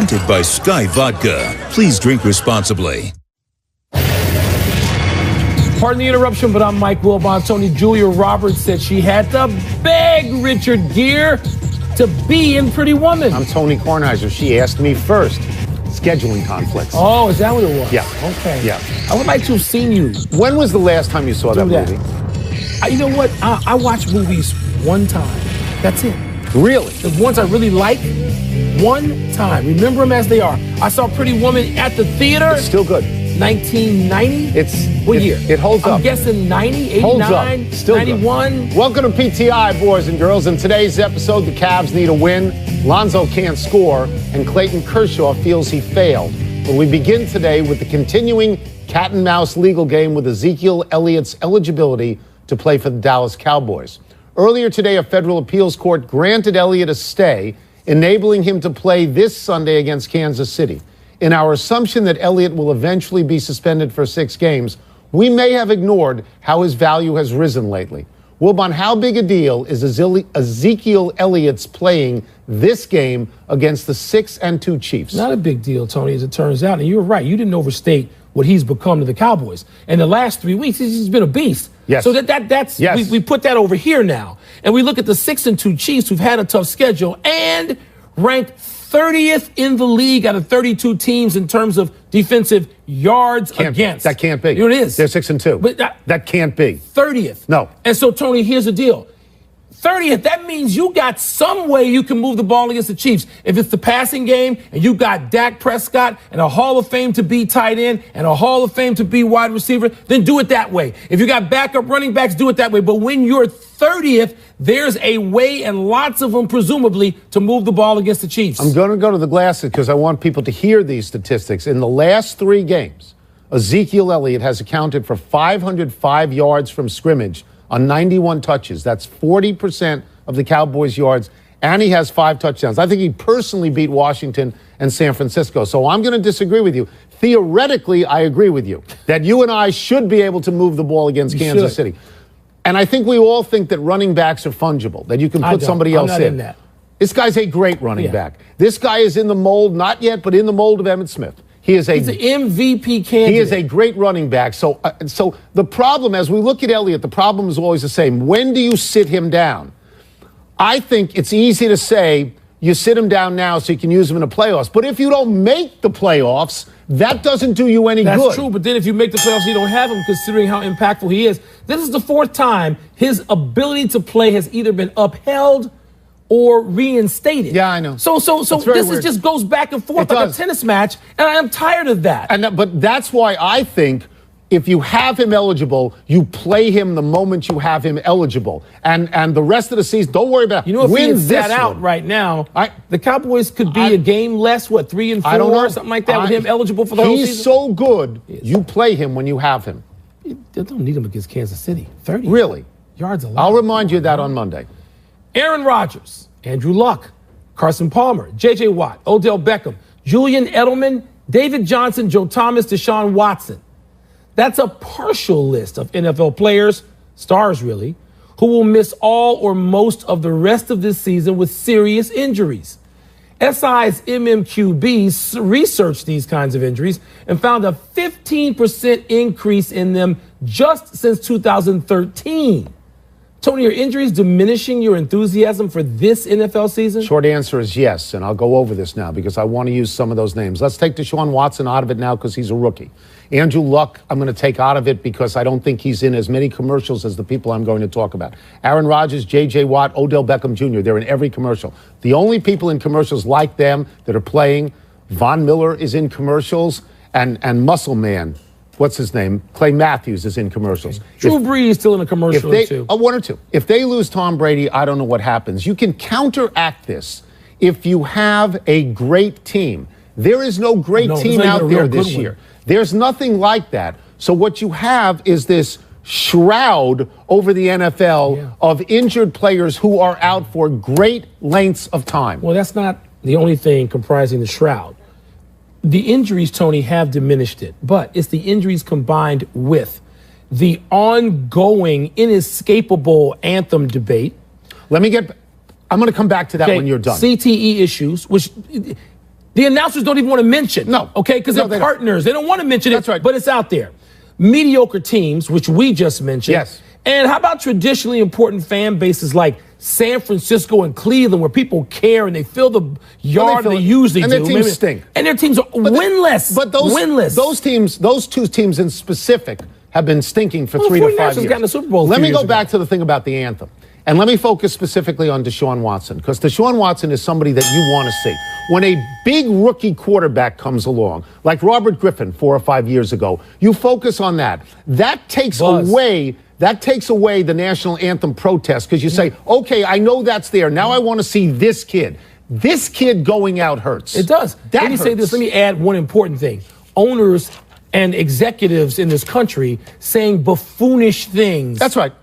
Presented by Sky Vodka. Please drink responsibly. Pardon the interruption, but I'm Mike Wilbon. Tony Julia Roberts said she had to beg Richard Gere to be in Pretty Woman. I'm Tony Kornheiser. She asked me first. Scheduling conflicts. Oh, is that what it was? Yeah. Okay. Yeah. I would like to have seen you. When was the last time you saw that movie? You know what? I watch movies one time. That's it. Really? The ones I really like, one time. Remember them as they are. I saw Pretty Woman at the theater. It's still good. 1990? What year? It holds up. I'm guessing 90, 89, holds up. Still 91. Good. Welcome to PTI, boys and girls. In today's episode, the Cavs need a win. Lonzo can't score, and Clayton Kershaw feels he failed. But we begin today with the continuing cat and mouse legal game with Ezekiel Elliott's eligibility to play for the Dallas Cowboys. Earlier today, a federal appeals court granted Elliott a stay, enabling him to play this Sunday against Kansas City. In our assumption that Elliott will eventually be suspended for 6 games, we may have ignored how his value has risen lately. Wilbon, how big a deal is Ezekiel Elliott's playing this game against the 6-2 Chiefs? Not a big deal, Tony, as it turns out. And you're right. You didn't overstate what he's become to the Cowboys. In the last 3 weeks, he's been a beast. Yes. So that's yes. we put that over here now. And we look at the 6-2 Chiefs, who've had a tough schedule and ranked 30th in the league out of 32 teams in terms of defensive yards against. That can't be. You know, it is. They're 6-2. But that can't be. 30th. No. And so, Tony, here's the deal. 30th, that means you got some way you can move the ball against the Chiefs. If it's the passing game and you got Dak Prescott and a Hall of Fame to be tight end and a Hall of Fame to be wide receiver, then do it that way. If you got backup running backs, do it that way. But when you're 30th, there's a way, and lots of them presumably, to move the ball against the Chiefs. I'm going to go to the glasses because I want people to hear these statistics. In the last 3 games, Ezekiel Elliott has accounted for 505 yards from scrimmage on 91 touches. That's 40% of the Cowboys' yards, and he has 5 touchdowns. I think he personally beat Washington and San Francisco. So I'm going to disagree with you. Theoretically, I agree with you that you and I should be able to move the ball against Kansas City. And I think we all think that running backs are fungible, that you can put somebody else in. That. This guy's a great running back. This guy is in the mold, not yet, but in the mold of Emmitt Smith. He's an MVP candidate. He is a great running back. So the problem, as we look at Elliott, the problem is always the same. When do you sit him down? I think it's easy to say you sit him down now so you can use him in the playoffs. But if you don't make the playoffs, that doesn't do you any good. That's true, but then if you make the playoffs, you don't have him, considering how impactful he is. This is the 4th time his ability to play has either been upheld or reinstated. Yeah, I know. So this just goes back and forth like a tennis match, and I'm tired of that. But that's why I think if you have him eligible, you play him the moment you have him eligible. And the rest of the season, don't worry about it. You know, if he had sat out right now, the Cowboys could be a game less, 3 and 4 or something like that, with him eligible for the whole season? He's so good, you play him when you have him. They don't need him against Kansas City. 30. Really? Yards a lot. I'll remind you of that on Monday. Aaron Rodgers, Andrew Luck, Carson Palmer, J.J. Watt, Odell Beckham, Julian Edelman, David Johnson, Joe Thomas, Deshaun Watson. That's a partial list of NFL players, stars really, who will miss all or most of the rest of this season with serious injuries. SI's MMQB researched these kinds of injuries and found a 15% increase in them just since 2013. Tony, are injuries diminishing your enthusiasm for this NFL season? Short answer is yes, and I'll go over this now because I want to use some of those names. Let's take Deshaun Watson out of it now because he's a rookie. Andrew Luck, I'm going to take out of it because I don't think he's in as many commercials as the people I'm going to talk about. Aaron Rodgers, J.J. Watt, Odell Beckham Jr., they're in every commercial. The only people in commercials like them that are playing, Von Miller is in commercials, and Muscle Man, what's his name? Clay Matthews is in commercials. Drew Brees still in a commercial or two. 1 or 2. If they lose Tom Brady, I don't know what happens. You can counteract this if you have a great team. There is no great team out there this year. There's nothing like that. So what you have is this shroud over the NFL of injured players who are out for great lengths of time. Well, that's not the only thing comprising the shroud. The injuries, Tony, have diminished it, but it's the injuries combined with the ongoing, inescapable anthem debate. I'm going to come back to that when you're done. CTE issues, which The announcers don't even want to mention. No. Okay, because they're partners. They don't want to mention it. That's right. But it's out there. Mediocre teams, which we just mentioned. Yes. And how about traditionally important fan bases like San Francisco and Cleveland, where people care and they fill the yard they usually and do. And their teams stink. And their teams are winless. But those teams, those two teams in specific, have been stinking for 3 to 5 years. Got in the Super Bowl Let me go back to the thing about the anthem. And let me focus specifically on Deshaun Watson, because Deshaun Watson is somebody that you want to see. When a big rookie quarterback comes along, like Robert Griffin 4 or 5 years ago, you focus on that. That takes away the national anthem protest, because you say, okay, I know that's there. Now I want to see this kid. This kid going out hurts. It does. Let me say this. Let me add one important thing. Owners and executives in this country saying buffoonish things. That's right.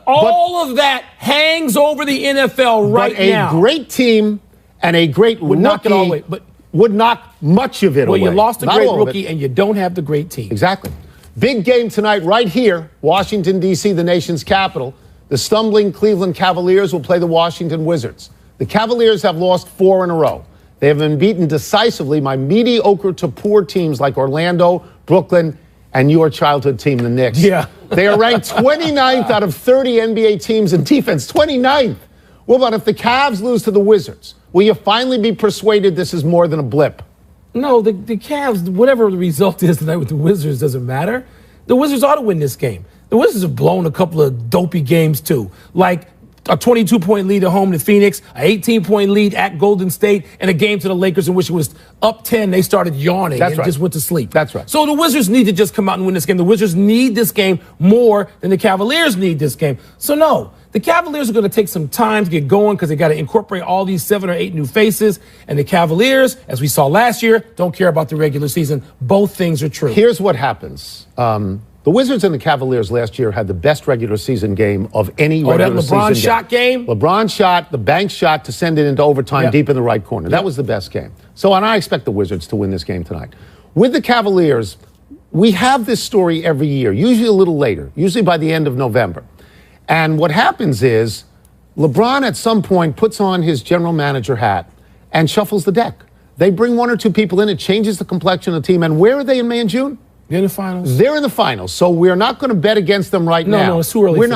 All of that hangs over the NFL right now. But a great team and a great would rookie knock it all away. But would knock much of it away. Well, you lost a great rookie and you don't have the great team. Exactly. Big game tonight right here, Washington, D.C., the nation's capital. The stumbling Cleveland Cavaliers will play the Washington Wizards. The Cavaliers have lost 4 in a row. They have been beaten decisively by mediocre to poor teams like Orlando, Brooklyn, and your childhood team, the Knicks. Yeah. They are ranked 29th out of 30 NBA teams in defense. 29th. What about if the Cavs lose to the Wizards? Will you finally be persuaded this is more than a blip? No, the Cavs, whatever the result is tonight with the Wizards doesn't matter. The Wizards ought to win this game. The Wizards have blown a couple of dopey games too, like a 22-point lead at home to Phoenix, an 18-point lead at Golden State, and a game to the Lakers in which it was up 10. They started yawning just went to sleep. That's right. So the Wizards need to just come out and win this game. The Wizards need this game more than the Cavaliers need this game. So no, the Cavaliers are going to take some time to get going because they got to incorporate all these 7 or 8 new faces. And the Cavaliers, as we saw last year, don't care about the regular season. Both things are true. Here's what happens. The Wizards and the Cavaliers last year had the best regular season game of any regular season game. That LeBron shot game? LeBron shot, the bank shot to send it into overtime deep in the right corner. That was the best game. So, and I expect the Wizards to win this game tonight. With the Cavaliers, we have this story every year, usually a little later, usually by the end of November. And what happens is LeBron at some point puts on his general manager hat and shuffles the deck. They bring 1 or 2 people in, it changes the complexion of the team. And where are they in May and June? They're in the finals. They're in the finals, so we're not going to bet against them right now. No, it's too early. We're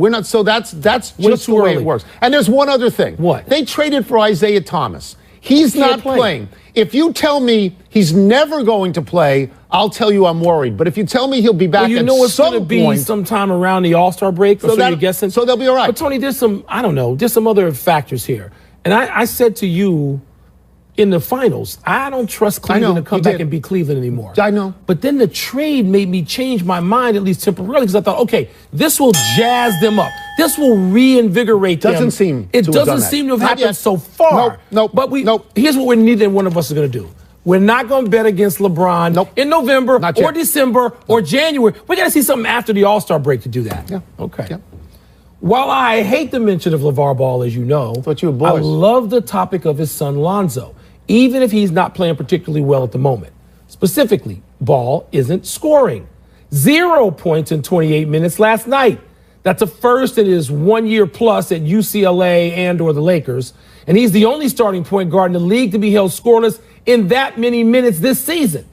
not. So that's just the way it works. And there's one other thing. What? They traded for Isaiah Thomas. He's not playing. If you tell me he's never going to play, I'll tell you I'm worried. But if you tell me he'll be back, you know it's going to be sometime around the All-Star break. So you're guessing. So they'll be all right. But Tony, there's some other factors here. And I said to you in the finals, I don't trust Cleveland to come back and beat Cleveland anymore. I know. But then the trade made me change my mind, at least temporarily, because I thought, okay, this will jazz them up. This will reinvigorate them. It doesn't seem to have happened so far. Nope. But here's what we need that one of us is going to do. We're not going to bet against LeBron in November or December or January. We got to see something after the All-Star break to do that. Yeah. Okay. Yeah. While I hate the mention of LeVar Ball, as you know, I love the topic of his son Lonzo, even if he's not playing particularly well at the moment. Specifically, Ball isn't scoring. 0 points in 28 minutes last night. That's a first in his 1 year plus at UCLA and or the Lakers. And he's the only starting point guard in the league to be held scoreless in that many minutes this season.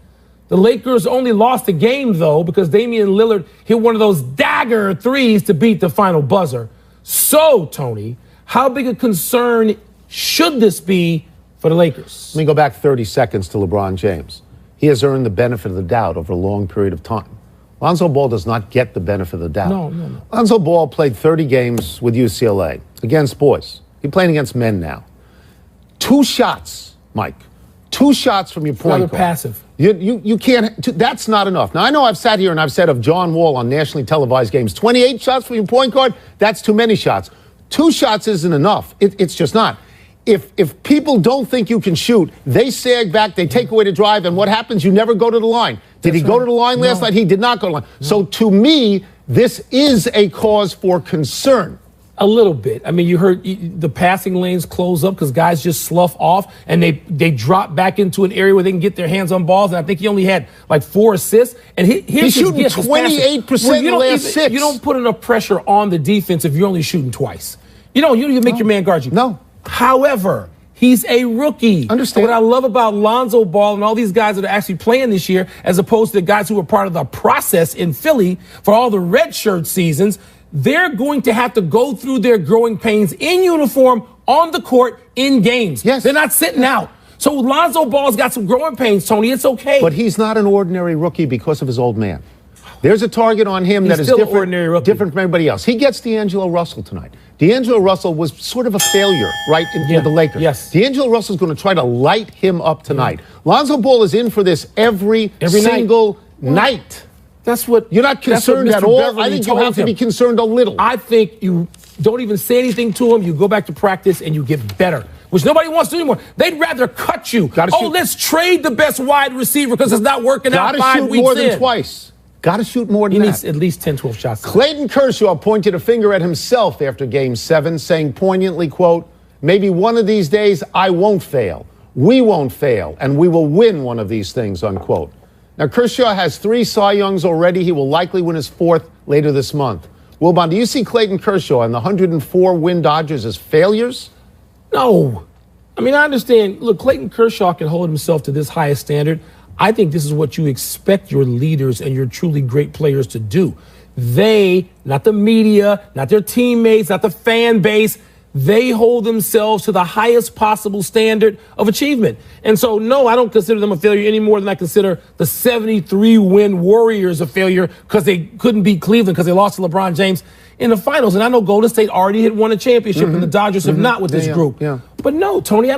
The Lakers only lost the game, though, because Damian Lillard hit one of those dagger threes to beat the final buzzer. So, Tony, how big a concern should this be for the Lakers? Let me go back 30 seconds to LeBron James. He has earned the benefit of the doubt over a long period of time. Lonzo Ball does not get the benefit of the doubt. No. Lonzo Ball played 30 games with UCLA against boys. He's playing against men now. 2 shots, Mike. 2 shots from your point guard. Passive. You can't. That's not enough. Now, I know I've sat here and I've said of John Wall on nationally televised games, 28 shots from your point guard, that's too many shots. 2 shots isn't enough. It's just not. If people don't think you can shoot, they sag back, they take away the drive, and what happens? You never go to the line. Did he go to the line last night? He did not go to the line. No. So to me, this is a cause for concern. A little bit. I mean, you heard the passing lanes close up because guys just slough off and they drop back into an area where they can get their hands on balls. And I think he only had like 4 assists. And he's shooting 28% in the last 6. You don't put enough pressure on the defense if you're only shooting twice. You make your man guard you. No. However, He's a rookie. Understand. What I love about Lonzo Ball and all these guys that are actually playing this year, as opposed to the guys who were part of the process in Philly for all the red shirt seasons, they're going to have to go through their growing pains in uniform, on the court, in games. Yes. They're not sitting out. So Lonzo Ball's got some growing pains, Tony. It's okay. But he's not an ordinary rookie because of his old man. There's a target on him that is different from everybody else. He gets D'Angelo Russell tonight. D'Angelo Russell was sort of a failure, right, in the Lakers. Yes. D'Angelo Russell's going to try to light him up tonight. Lonzo Ball is in for this every single night. That's what you're not concerned at all. I think you have to be concerned a little. I think you don't even say anything to him. You go back to practice and you get better, which nobody wants to do anymore. They'd rather cut you. Let's trade the best wide receiver because it's not working out 5 weeks in. Got to shoot more than twice. Got to shoot more than that. He needs at least 10, 12 shots. Clayton Kershaw pointed a finger at himself after Game 7, saying poignantly, quote, maybe one of these days I won't fail. We won't fail, and we will win one of these things, unquote. Now, Kershaw has 3 Cy Youngs already. He will likely win his 4th later this month. Wilbon, do you see Clayton Kershaw and the 104-win Dodgers as failures? No. I mean, I understand. Look, Clayton Kershaw can hold himself to this highest standard. I think this is what you expect your leaders and your truly great players to do. They, not the media, not their teammates, not the fan base, they hold themselves to the highest possible standard of achievement. And so, no, I don't consider them a failure any more than I consider the 73-win Warriors a failure because they couldn't beat Cleveland because they lost to LeBron James in the finals. And I know Golden State already had won a championship and the Dodgers have not with this group. Yeah. But no, Tony, you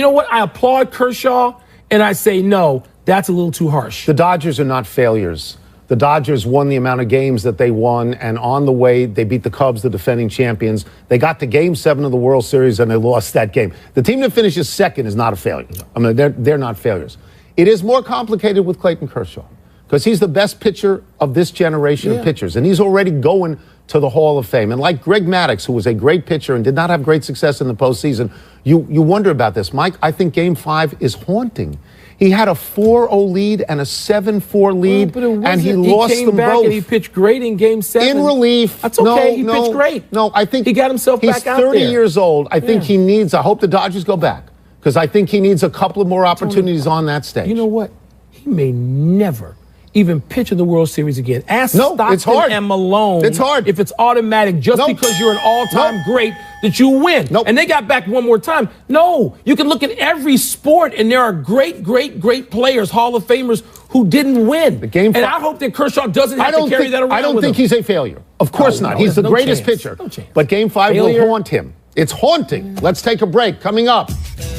know what? I applaud Kershaw. And I say, no, that's a little too harsh. The Dodgers are not failures. The Dodgers won the amount of games that they won, and on the way, they beat the Cubs, the defending champions. They got to Game 7 of the World Series, and they lost that game. The team that finishes second is not a failure. I mean, they're not failures. It is more complicated with Clayton Kershaw because he's the best pitcher of this generation of pitchers, and he's already going to the Hall of Fame. And like Greg Maddux, who was a great pitcher and did not have great success in the postseason, you wonder about this. Mike, I think Game 5 is haunting. He had a 4-0 lead and a 7-4 lead, and he lost them both. He came back and he pitched great in Game 7. In relief. That's okay. He pitched great. No, I think he got himself back out there. He's 30 years old. I think he needs, I hope the Dodgers go back, because I think he needs a couple of more opportunities on that stage. You know what? He may never even pitch in the World Series again. Ask it's hard. Stockton and Malone It's hard. if it's automatic just because you're an all-time great that you win. And they got back one more time. No, you can look at every sport, and there are great, great, great players, Hall of Famers, who didn't win. And I hope that Kershaw doesn't have to carry that around. I don't think he's a failure. Of course not. He's the greatest pitcher. But Game 5 will haunt him. It's haunting. Let's take a break. Coming up,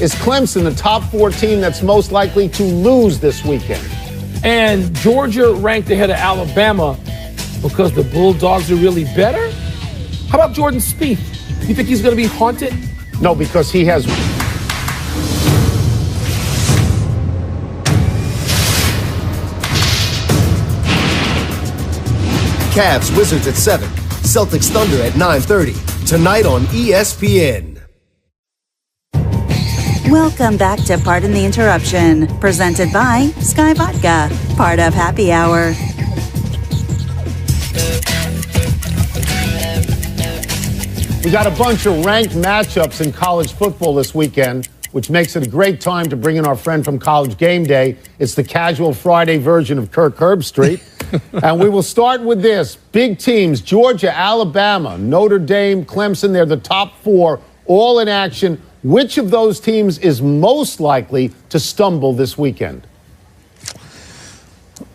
is Clemson the top 4 team that's most likely to lose this weekend? And Georgia ranked ahead of Alabama because the Bulldogs are really better? How about Jordan Spieth? You think he's going to be haunted? No, because he has... Cavs Wizards at 7, Celtics Thunder at 9:30. Tonight on ESPN. Welcome back to Pardon the Interruption, presented by Sky Vodka, part of Happy Hour. We got a bunch of ranked matchups in college football this weekend, which makes it a great time to bring in our friend from College Game Day. It's the casual Friday version of Kirk Herbstreit. And we will start with this. Big teams, Georgia, Alabama, Notre Dame, Clemson, they're the top 4, all in action. Which of those teams is most likely to stumble this weekend?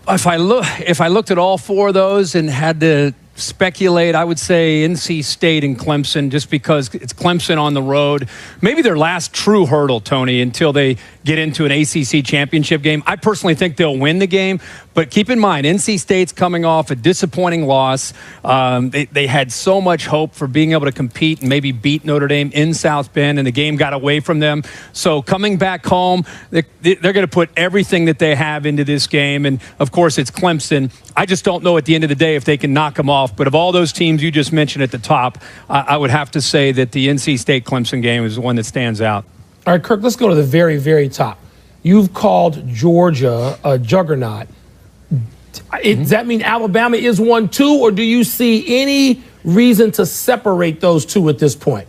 If I looked at all 4 of those and had to speculate, I would say NC State and Clemson, just because it's Clemson on the road. Maybe their last true hurdle, Tony, until they get into an ACC championship game. I personally think they'll win the game, but keep in mind, NC State's coming off a disappointing loss. They had so much hope for being able to compete and maybe beat Notre Dame in South Bend, and the game got away from them. So coming back home, they're going to put everything that they have into this game, and of course it's Clemson. I just don't know at the end of the day if they can knock them off. But of all those teams you just mentioned at the top, I would have to say that the NC State-Clemson game is the one that stands out. All right, Kirk, let's go to the very, very top. You've called Georgia a juggernaut. Does that mean Alabama is one too, or do you see any reason to separate those two at this point?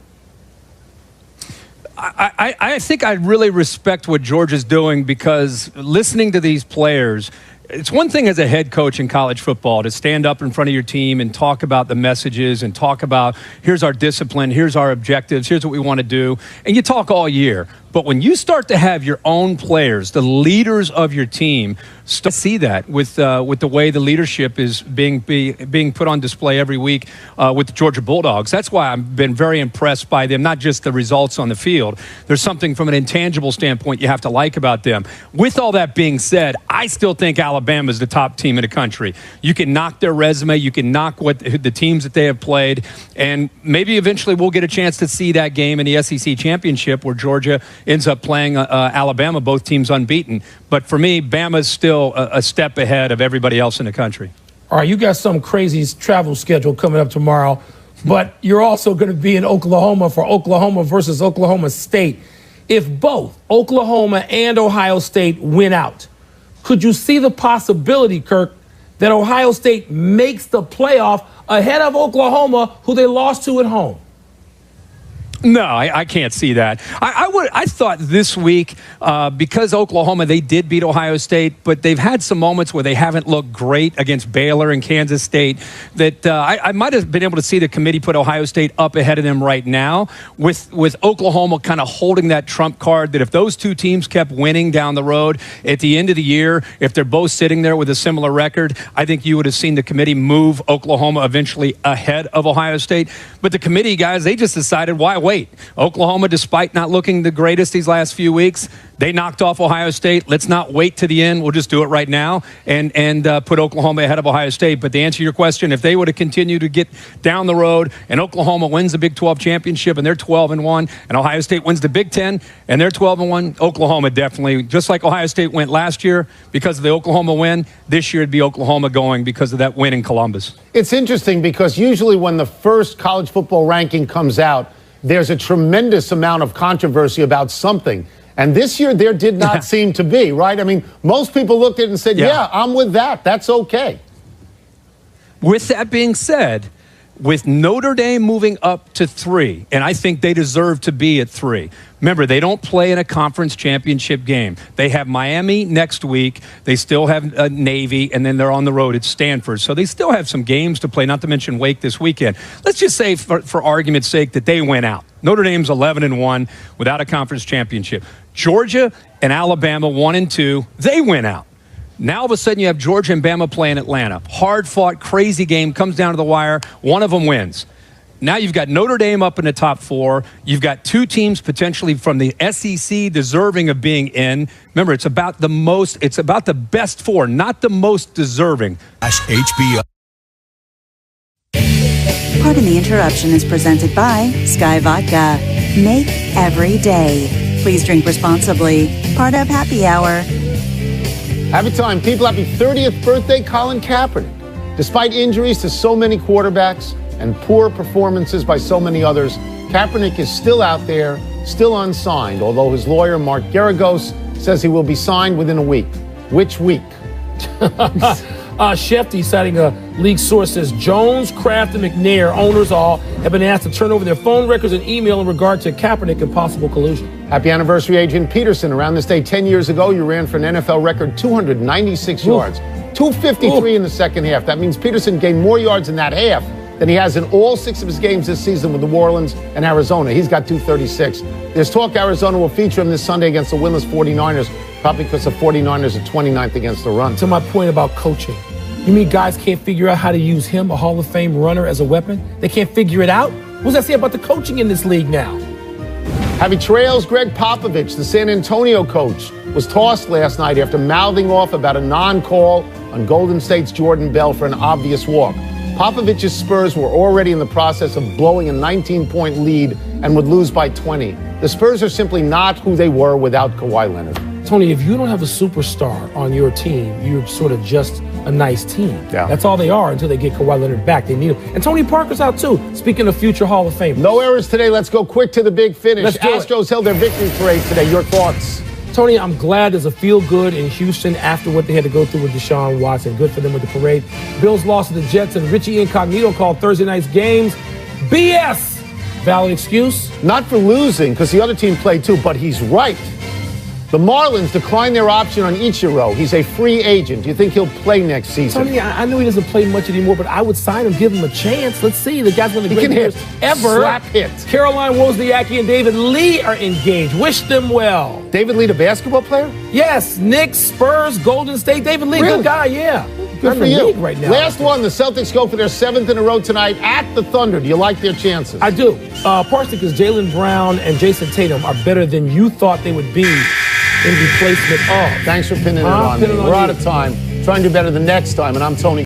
I think I really respect what Georgia's doing, because listening to these players, it's one thing as a head coach in college football to stand up in front of your team and talk about the messages and talk about, here's our discipline, here's our objectives, here's what we want to do. And you talk all year. But when you start to have your own players, the leaders of your team, start to see that with the way the leadership is being put on display every week with the Georgia Bulldogs. That's why I've been very impressed by them, not just the results on the field. There's something from an intangible standpoint you have to like about them. With all that being said, I still think Alabama is the top team in the country. You can knock their resume, you can knock the teams that they have played, and maybe eventually we'll get a chance to see that game in the SEC Championship where Georgia ends up playing Alabama, both teams unbeaten. But for me, Bama's still a step ahead of everybody else in the country. All right, you got some crazy travel schedule coming up tomorrow, but you're also going to be in Oklahoma for Oklahoma versus Oklahoma State. If both Oklahoma and Ohio State win out, could you see the possibility, Kirk, that Ohio State makes the playoff ahead of Oklahoma, who they lost to at home? No, I can't see that. I thought this week, because Oklahoma, they did beat Ohio State, but they've had some moments where they haven't looked great against Baylor and Kansas State, that I might have been able to see the committee put Ohio State up ahead of them right now, with Oklahoma kind of holding that trump card, that if those two teams kept winning down the road at the end of the year, if they're both sitting there with a similar record, I think you would have seen the committee move Oklahoma eventually ahead of Ohio State. But the committee, guys, they just decided, why wait? Oklahoma, despite not looking the greatest these last few weeks, they knocked off Ohio State. Let's not wait to the end. We'll just do it right now and put Oklahoma ahead of Ohio State. But to answer your question, if they were to continue to get down the road and Oklahoma wins the Big 12 championship and they're 12-1, and Ohio State wins the Big 10 and they're 12-1, Oklahoma definitely, just like Ohio State went last year because of the Oklahoma win, this year it'd be Oklahoma going because of that win in Columbus. It's interesting because usually when the first college football ranking comes out, there's a tremendous amount of controversy about something. And this year, there did not seem to be, right? I mean, most people looked at it and said, yeah, I'm with that. That's okay. With that being said, with Notre Dame moving up to 3, and I think they deserve to be at 3. Remember, they don't play in a conference championship game. They have Miami next week. They still have Navy, and then they're on the road at Stanford. So they still have some games to play, not to mention Wake this weekend. Let's just say, for argument's sake, that they went out. Notre Dame's 11-1 without a conference championship. Georgia and Alabama 1-2, they went out. Now all of a sudden you have Georgia and Bama playing Atlanta. Hard-fought, crazy game, comes down to the wire. One of them wins. Now you've got Notre Dame up in the top 4. You've got 2 teams potentially from the SEC deserving of being in. Remember, it's about the best 4, not the most deserving. HBO. Pardon the Interruption is presented by Sky Vodka. Make every day. Please drink responsibly. Part of Happy Hour. Happy time. People, happy 30th birthday, Colin Kaepernick. Despite injuries to so many quarterbacks and poor performances by so many others, Kaepernick is still out there, still unsigned, although his lawyer, Mark Geragos, says he will be signed within a week. Which week? Shefty, citing a league source, says Jones, Kraft, and McNair, owners all, have been asked to turn over their phone records and email in regard to Kaepernick and possible collusion. Happy anniversary, Adrian Peterson. Around this day 10 years ago, you ran for an NFL record 296 yards, 253 in the second half. That means Peterson gained more yards in that half than he has in all 6 of his games this season with New Orleans and Arizona. He's got 236. There's talk Arizona will feature him this Sunday against the winless 49ers, probably because the 49ers are 29th against the run. To my point about coaching, you mean guys can't figure out how to use him, a Hall of Fame runner, as a weapon? They can't figure it out? What does that say about the coaching in this league now? Happy trails, Greg Popovich, the San Antonio coach, was tossed last night after mouthing off about a non-call on Golden State's Jordan Bell for an obvious walk. Popovich's Spurs were already in the process of blowing a 19-point lead and would lose by 20. The Spurs are simply not who they were without Kawhi Leonard. Tony, if you don't have a superstar on your team, you're sort of just a nice team. Yeah. That's all they are until they get Kawhi Leonard back. They need him. And Tony Parker's out too. Speaking of future Hall of Fame. No errors today. Let's go quick to the big finish. Astros held their victory parade today. Your thoughts? Tony, I'm glad there's a feel-good in Houston after what they had to go through with Deshaun Watson. Good for them with the parade. Bills lost to the Jets, and Richie Incognito called Thursday night's games BS. Valid excuse? Not for losing, because the other team played too, but he's right. The Marlins declined their option on Ichiro. He's a free agent. Do you think he'll play next season? Tony, I know he doesn't play much anymore, but I would sign him, give him a chance. Let's see. The guy's one of the greatest players ever. Slap hit. Caroline Wozniacki and David Lee are engaged. Wish them well. David Lee, the basketball player? Yes, Knicks, Spurs, Golden State. David Lee, Really? good guy, yeah. Good for you. Right now. Last one, the Celtics go for their 7th in a row tonight at the Thunder. Do you like their chances? I do. Partially because Jaylen Brown and Jason Tatum are better than you thought they would be in replacement of. Thanks for pinning it on me. We're out of time. Try and do better the next time, and I'm Tony.